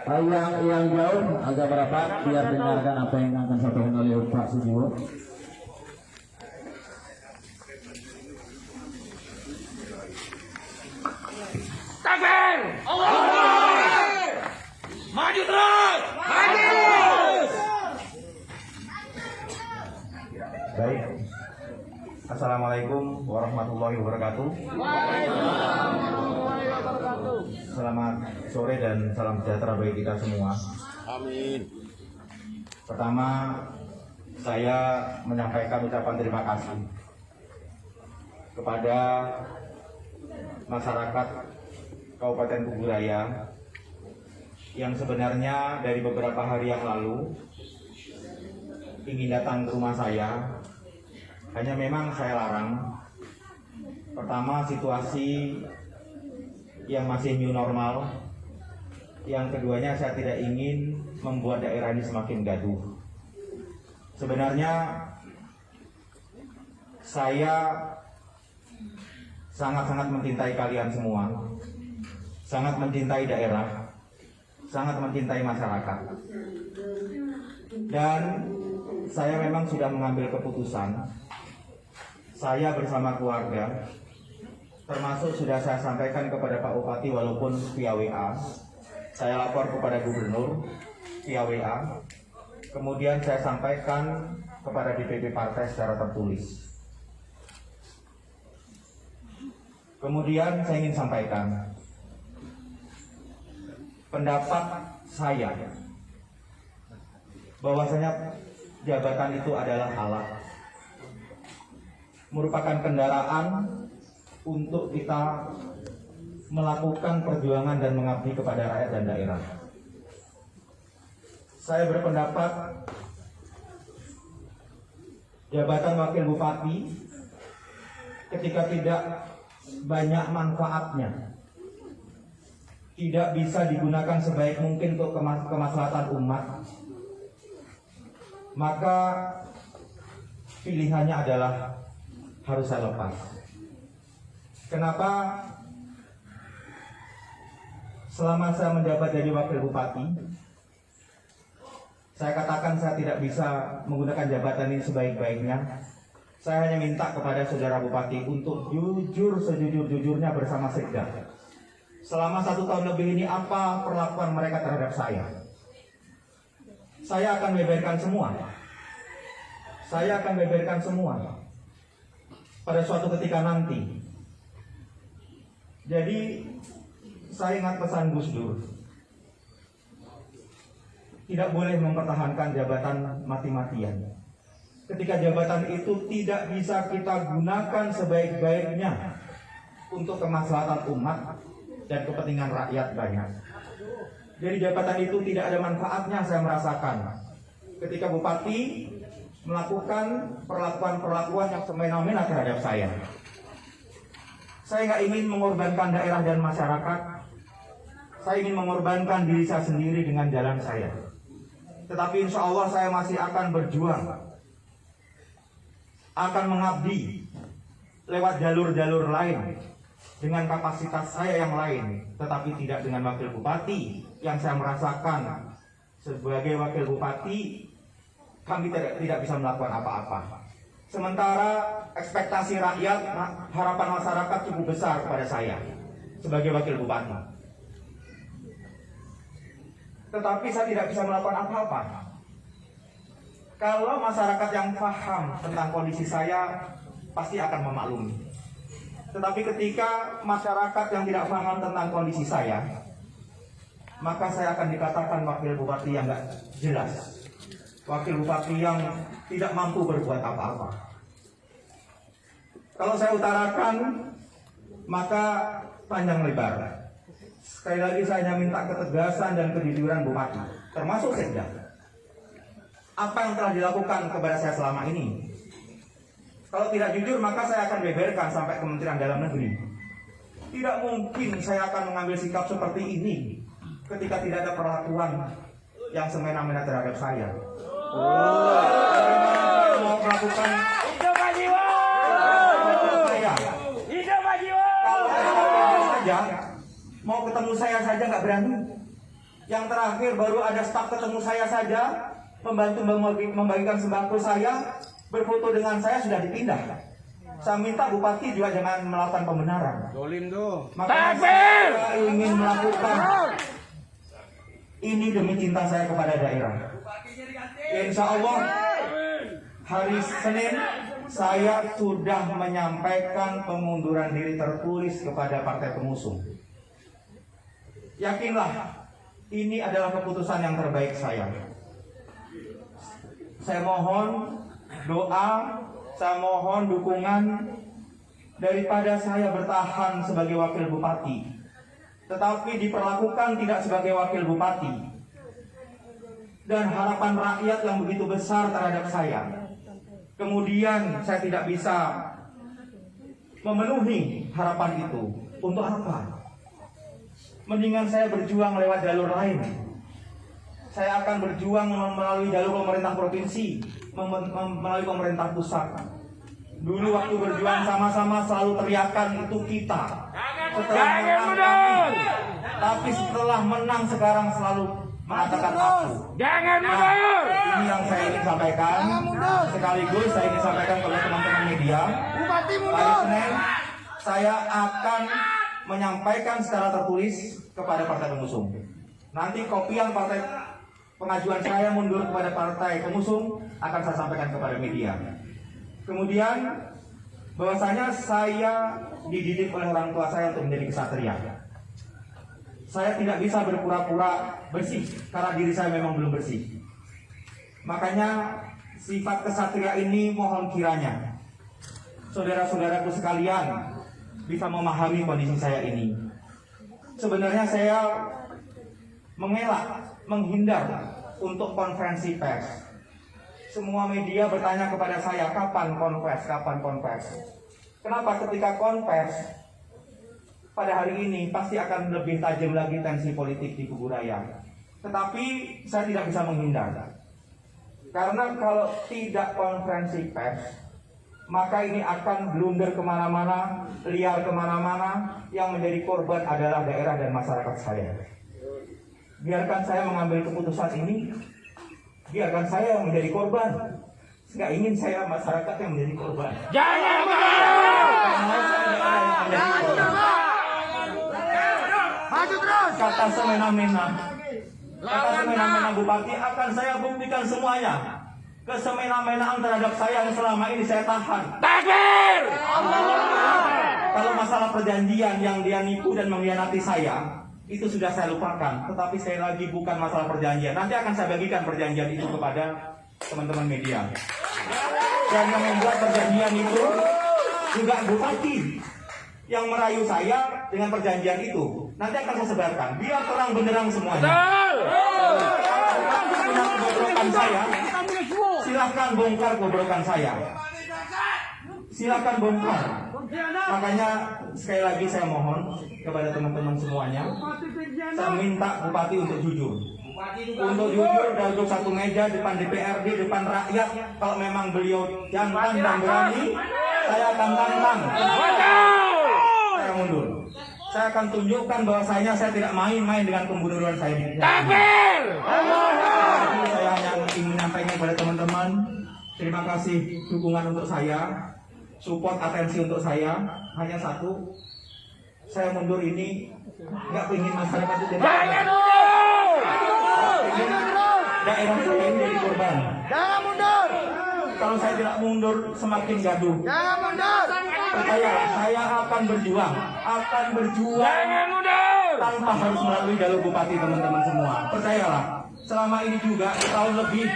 yang jauh agak merapat biar dengarkan apa yang akan disampaikan oleh Pak Sujiwo. Takbir! Allahu Akbar! Maju terus! Maju terus! Baik. Assalamualaikum warahmatullahi wabarakatuh. Selamat sore dan salam sejahtera bagi kita semua. Amin. Pertama, saya menyampaikan ucapan terima kasih kepada masyarakat Kabupaten Kuburaya yang sebenarnya dari beberapa hari yang lalu ingin datang ke rumah saya, hanya memang saya larang. Pertama, situasi yang masih new normal. Yang keduanya, saya tidak ingin membuat daerah ini semakin gaduh. Sebenarnya saya sangat-sangat mencintai kalian semua, sangat mencintai daerah, sangat mencintai masyarakat. Dan saya memang sudah mengambil keputusan. Saya bersama keluarga, termasuk sudah saya sampaikan kepada Pak Bupati walaupun via WA. Saya lapor kepada Gubernur via WA. Kemudian saya sampaikan kepada DPP partai secara tertulis. Kemudian saya ingin sampaikan pendapat saya bahwasanya jabatan itu adalah alat, merupakan kendaraan untuk kita melakukan perjuangan dan mengabdi kepada rakyat dan daerah. Saya berpendapat jabatan wakil bupati ketika tidak banyak manfaatnya, tidak bisa digunakan sebaik mungkin untuk kemaslahatan umat, maka pilihannya adalah harus saya lepas. Kenapa? Selama saya menjabat jadi wakil bupati, saya katakan saya tidak bisa menggunakan jabatan ini sebaik-baiknya. Saya hanya minta kepada saudara bupati untuk jujur sejujur-jujurnya bersama Sekda. Selama 1 tahun lebih ini apa perlakuan mereka terhadap saya? Saya akan beberkan semua. Saya akan beberkan semua pada suatu ketika nanti. Jadi saya ingat pesan Gus Dur, tidak boleh mempertahankan jabatan mati-matian. Ketika jabatan itu tidak bisa kita gunakan sebaik-baiknya untuk kemaslahatan umat dan kepentingan rakyat banyak. Jadi jabatan itu tidak ada manfaatnya, saya merasakan ketika bupati melakukan perlakuan-perlakuan yang semena-mena terhadap saya. Saya nggak ingin mengorbankan daerah dan masyarakat. Saya ingin mengorbankan diri saya sendiri dengan jalan saya. Tetapi insya Allah saya masih akan berjuang, akan mengabdi lewat jalur-jalur lain dengan kapasitas saya yang lain, tetapi tidak dengan wakil bupati yang saya merasakan sebagai wakil bupati kami tidak bisa melakukan apa-apa. Sementara ekspektasi rakyat, harapan masyarakat cukup besar kepada saya sebagai wakil bupati. Tetapi saya tidak bisa melakukan apa-apa. Kalau masyarakat yang paham tentang kondisi saya pasti akan memaklumi. Tetapi ketika masyarakat yang tidak paham tentang kondisi saya, maka saya akan dikatakan wakil bupati yang nggak jelas, wakil bupati yang tidak mampu berbuat apa-apa. Kalau saya utarakan, maka panjang lebar. Sekali lagi saya hanya minta ketegasan dan kejujuran bupati, termasuk Sekda. Apa yang telah dilakukan kepada saya selama ini? Kalau tidak jujur, maka saya akan beberkan sampai Kementerian Dalam Negeri. Tidak mungkin saya akan mengambil sikap seperti ini ketika tidak ada perlakuan yang semena-mena terhadap saya. Mau melakukan saja, mau ketemu saya saja nggak berani. Yang terakhir baru ada staf ketemu saya saja, membantu membagikan sembako saya, berfoto dengan saya sudah dipindah. Saya minta Bupati juga jangan melakukan pembenaran. Dolim tuh. Makanya saya ingin melakukan ini demi cinta saya kepada daerah. Insya Allah hari Senin saya sudah menyampaikan pengunduran diri tertulis kepada partai pengusung. Yakinlah, ini adalah keputusan yang terbaik saya. Saya mohon doa, saya mohon dukungan daripada saya bertahan sebagai wakil bupati, tetapi diperlakukan tidak sebagai wakil bupati. Dan harapan rakyat yang begitu besar terhadap saya. Kemudian saya tidak bisa memenuhi harapan itu. Untuk apa? Mendingan saya berjuang lewat jalur lain. Saya akan berjuang melalui jalur pemerintah provinsi, melalui pemerintah pusat. Dulu waktu berjuang sama-sama selalu teriakan itu kita. Setelah menang, tapi setelah menang sekarang selalu mengatakan aku. Jangan mundur. Ini yang saya ingin sampaikan. Sekaligus saya ingin sampaikan kepada teman-teman media. Hari Senin saya akan menyampaikan secara tertulis kepada partai pengusung. Nanti kopian partai pengajuan saya mundur kepada partai pengusung akan saya sampaikan kepada media. Kemudian bahwasanya saya dididik oleh orang tua saya untuk menjadi kesatria. Saya tidak bisa berpura-pura bersih karena diri saya memang belum bersih. Makanya sifat kesatria ini mohon kiranya saudara-saudaraku sekalian bisa memahami kondisi saya ini. Sebenarnya saya mengelak, menghindar untuk konferensi pers. Semua media bertanya kepada saya, kapan konvers, kapan konvers. Kenapa ketika konvers pada hari ini pasti akan lebih tajam lagi tensi politik di kubu raya. Tetapi saya tidak bisa menghindar. Karena kalau tidak konferensi pers, maka ini akan blunder kemana-mana, liar kemana-mana. Yang menjadi korban adalah daerah dan masyarakat saya. Biarkan saya mengambil keputusan ini, biarkan saya yang menjadi korban. Nggak ingin saya masyarakat yang menjadi korban. Jangan maju terus. Kata semena-mena Bupati akan saya buktikan semuanya. Kesemena-menaan terhadap saya yang selama ini saya tahan. takbir. Kalau masalah perjanjian yang dia nipu dan mengkhianati saya, itu sudah saya lupakan. Tetapi sekali lagi bukan masalah perjanjian. Nanti akan saya bagikan perjanjian itu kepada teman-teman media. Dan yang membuat perjanjian itu juga Bupati yang merayu saya dengan perjanjian itu. Nanti akan saya sebarkan. Biar terang benderang semuanya. Punya kebobrokan saya, silahkan bongkar kebobrokan saya. Silahkan bongkar. Makanya sekali lagi saya mohon kepada teman-teman semuanya, saya minta Bupati untuk jujur. Untuk jujur dan duduk satu meja depan DPRD, depan rakyat. Kalau memang beliau jantan dan berani, saya akan tantang. Saya mundur. Saya akan tunjukkan bahwasanya saya tidak main-main dengan pembunuhan saya. Takbir. Saya hanya ingin menyampaikan kepada teman-teman, terima kasih dukungan untuk saya, support atensi untuk saya. Hanya satu, saya mundur ini nggak ingin masyarakat itu jadi daerah saya ini jadi korban. Jangan mundur. Kalau saya tidak mundur semakin gaduh. Jangan mundur. Percayalah, saya akan berjuang Jangan mundur. tanpa harus melalui jalur bupati teman-teman semua. Percayalah, selama ini juga setahun lebih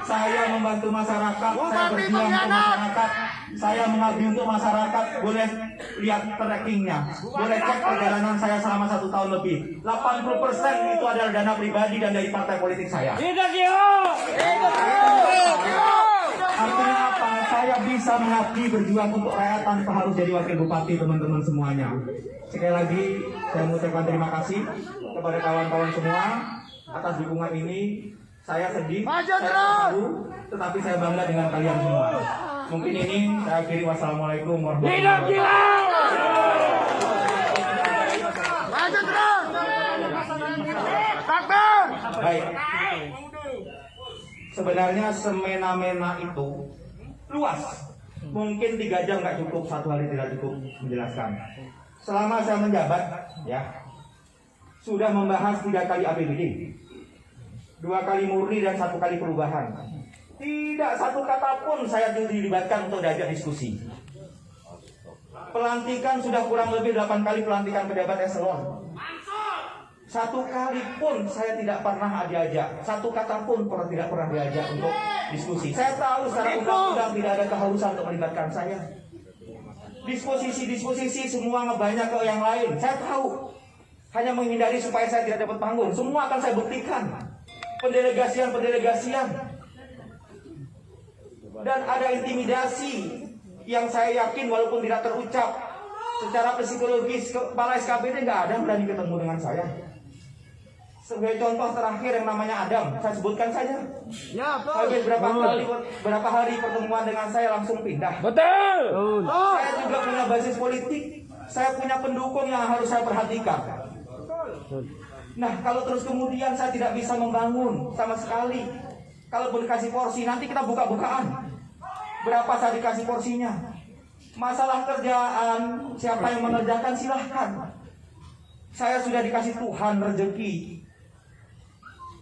saya membantu masyarakat, saya berjuang untuk masyarakat, saya mengabdi untuk masyarakat. Boleh lihat trackingnya, boleh cek perjalanan saya selama 1 tahun lebih. 80% itu adalah dana pribadi dan dari partai politik saya. Artinya apa? Saya bisa mengabdi berjuang untuk rakyat tanpa harus jadi wakil bupati teman-teman semuanya. Sekali lagi saya mengucapkan terima kasih kepada kawan-kawan semua atas dukungan ini. Saya sedih, saya terharu, tetapi saya bangga dengan kalian semua. Mungkin ini saya akhiri. Wassalamualaikum warahmatullahi wabarakatuh. Maju terus. Takbir. Baik. Sebenarnya semena-mena itu luas. Mungkin 3 jam nggak cukup, 1 hari tidak cukup menjelaskan. Selama saya menjabat, ya, sudah membahas 3 kali APBD, 2 kali murni dan 1 kali perubahan. Tidak satu kata pun saya dilibatkan untuk diajak diskusi. Pelantikan sudah kurang lebih 8 kali pelantikan pejabat eselon. 1 kali pun saya tidak pernah diajak. 1 kata pun tidak pernah diajak untuk diskusi. Saya tahu secara undang-undang tidak ada keharusan untuk melibatkan saya. Disposisi semua ngebanyak ke yang lain. Saya tahu. Hanya menghindari supaya saya tidak dapat panggung. Semua akan saya buktikan. Pendelegasian. Dan ada intimidasi yang saya yakin walaupun tidak terucap secara psikologis, kepala SKPD nggak ada yang berani ketemu dengan saya. Sebagai contoh terakhir yang namanya Adam, saya sebutkan saja. Ya, Habis berapa hari pertemuan dengan saya langsung pindah. Betul. Saya juga punya basis politik, saya punya pendukung yang harus saya perhatikan. Nah, kalau terus kemudian saya tidak bisa membangun sama sekali, kalaupun dikasih porsi, nanti kita buka-bukaan. Berapa saya dikasih porsinya? Masalah kerjaan, siapa yang mengerjakan silahkan. Saya sudah dikasih Tuhan rezeki.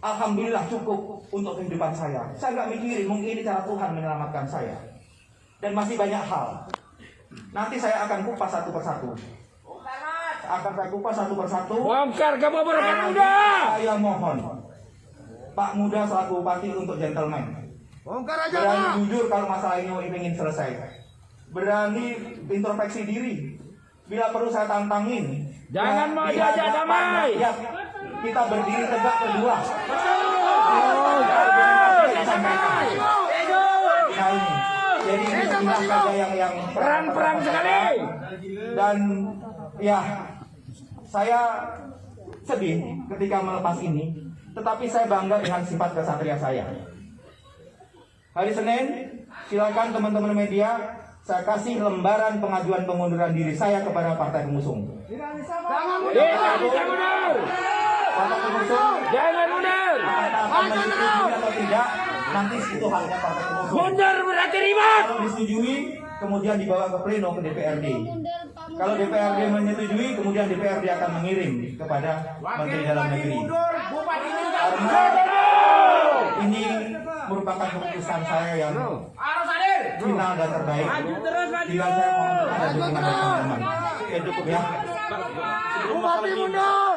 Alhamdulillah cukup untuk kehidupan saya. Saya nggak mikirin, mungkin ini cara Tuhan menyelamatkan saya. Dan masih banyak hal. Nanti saya akan kupas satu persatu. Bongkar kamu berapa muda? Saya mohon, Pak Muda selaku Bupati untuk gentleman. Bongkar aja, Berani Pak. jujur kalau masalah ini ingin selesai. Berani introspeksi diri. Bila perlu saya tantangin. Jangan mau di diajak hadapan damai. rakyat, kita berdiri tegak berdua. Nah ini, jadi ini inilah saja yang Perang sekali. Dan ya, saya sedih ketika melepas ini. Tetapi saya bangga dengan sifat kesatria saya. Hari Senin, silakan teman-teman media, saya kasih lembaran pengajuan pengunduran diri saya kepada partai pengusung. Jangan Tidak bisa mundur. Partai pengusung, Jangan mundur. apakah akan menyetujui atau tidak, nanti itu haknya partai pengusung. Mundur berarti ribut. Kalau disetujui, kemudian dibawa ke pleno ke DPRD. Kalau DPRD menyetujui, kemudian DPRD akan mengirim kepada Menteri Dalam Negeri. Karena ini merupakan keputusan saya yang final dan terbaik. Tinggal saya mohon kepada dukungan dari teman-teman. Oke, cukup ya. Bupati mundur.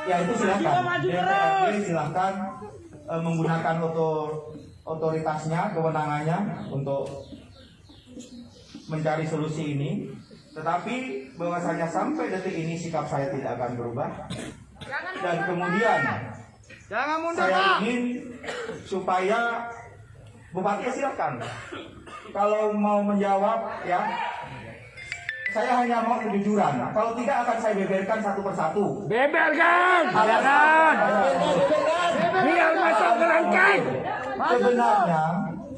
Ya itu silakan. DPRD silakan menggunakan otoritasnya, kewenangannya untuk mencari solusi ini. Tetapi bahwasanya sampai detik ini sikap saya tidak akan berubah. Dan kemudian Jangan mundur, saya Pak. ingin supaya Bupati silakan. Kalau mau menjawab ya, saya hanya mau kejujuran. Kalau tidak akan saya beberkan satu persatu. Beberkan. Jangan. Biar masuk ke rangkai.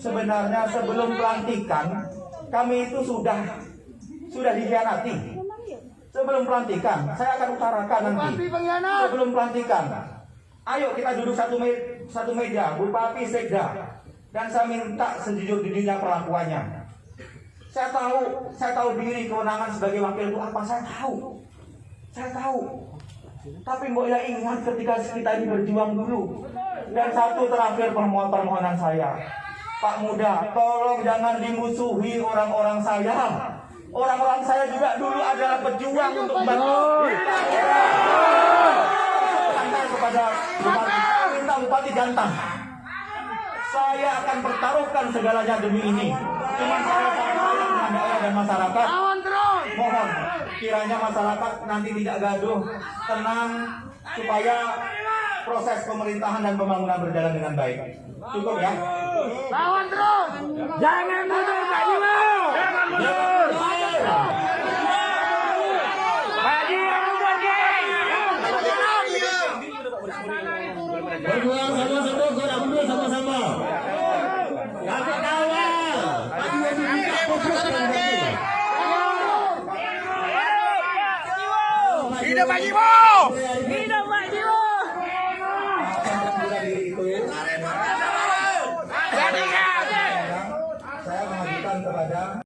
Sebenarnya sebelum pelantikan kami itu sudah dikhianati. Sebelum pelantikan saya akan utarakan nanti. Bupati pengkhianat. Sebelum pelantikan, ayo kita duduk satu meja, Bupati Sekda, dan saya minta sejujur-jujurnya perlakuannya. Saya tahu diri kewenangan sebagai wakil itu apa, saya tahu. Tapi mbok ya ingat ketika kita ini berjuang dulu. Dan satu terakhir permohonan saya, Pak Muda, tolong jangan dimusuhi orang-orang saya. Orang-orang saya juga dulu adalah pejuang untuk membantu. Kepada Bupati, minta Bupati jantan. Saya akan pertaruhkan segalanya demi ini. Cuma saya sayang dengan daerah dan masyarakat. Lawan terus. Mohon kiranya masyarakat nanti tidak gaduh, tenang, supaya proses pemerintahan dan pembangunan berjalan dengan baik. Cukup ya. Lawan terus. Jangan mundur Pak Jimo. Jangan mundur. Pak Jimo mundur, geng. Berjuang sama-sama, gerak mundur sama-sama. Jangan kawal. Maju lebih fokus dan berjuang. kepada